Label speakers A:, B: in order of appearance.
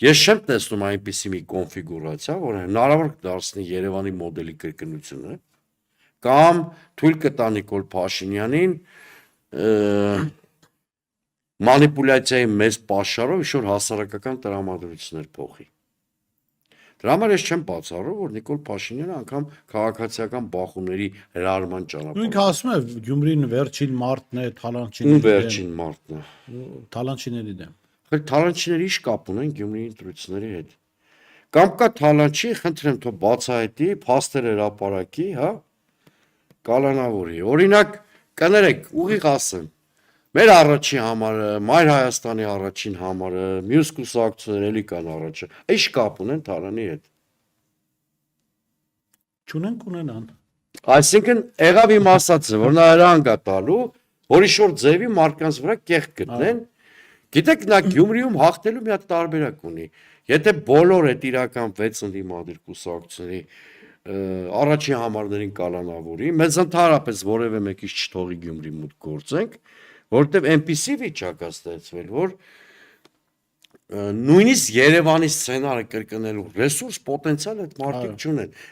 A: Ես չեմ տեսնում այնպիսի մի կոնֆիգուրացիա, որ հնարավոր կդարձնի Երևանի մոդելի կրկնությունը, կամ թույլ կտա Նիկոլ Փաշինյանին մանիպուլյացիայի մեծ պաշարով ինչ-որ հասարակական տրամադրություններ փոխի։ Դրա համար ես չեմ բացառում, որ Նիկոլ Փաշինյանը անգամ քաղաքացիական բախումների հրահրման
B: Ինքը
A: ճանապարհ
B: ասում է Գյումրին վերջին մարտն է
A: ու
B: թալանչիների
A: վերջին մարտն է։
B: թալանչիների դեմ։
A: Խել թալանչիների ինչ կապ ունեն Գյումրիի ընտրությունների հետ։ Կամ կա թալանչի, խնդրեմ թող բացահայտի, փաստեր հրապարակի, հա, կալանավորի։ Օրինակ, կներեք, ուղիղ ասեմ, մեր առաջին համարը, Մայր Հայաստանի առաջին համարը, մյուս կուսակցություններ էլի կան առաջը, ինչ կապ ունեն Թալանի հետ։
B: Չունեն կունենան։
A: Այսինքն եղավ իմ ասածը, որ նա հրահանգ է տալու, որ ինչ-որ ձևի մարդկանց վրա կեղք գտնեն։ Գիտեք, նա Գյումրիում հաղթելու մի հատ տարբերակ ունի։ Եթե բոլոր այդ իրական 6 ընդդիմադիր կուսակցությունների առաջին համարներին կալանավորի, մեզ ընդհանրապես որևէ մեկից չթողի Գյումրի մուտք գործենք, որովհետև այնպիսի վիճակ է ստեղծվել, որ նույնիսկ Երևանի սցենարը կրկնելու ռեսուրս պոտենցիալ այդ մարդիկ չունեն։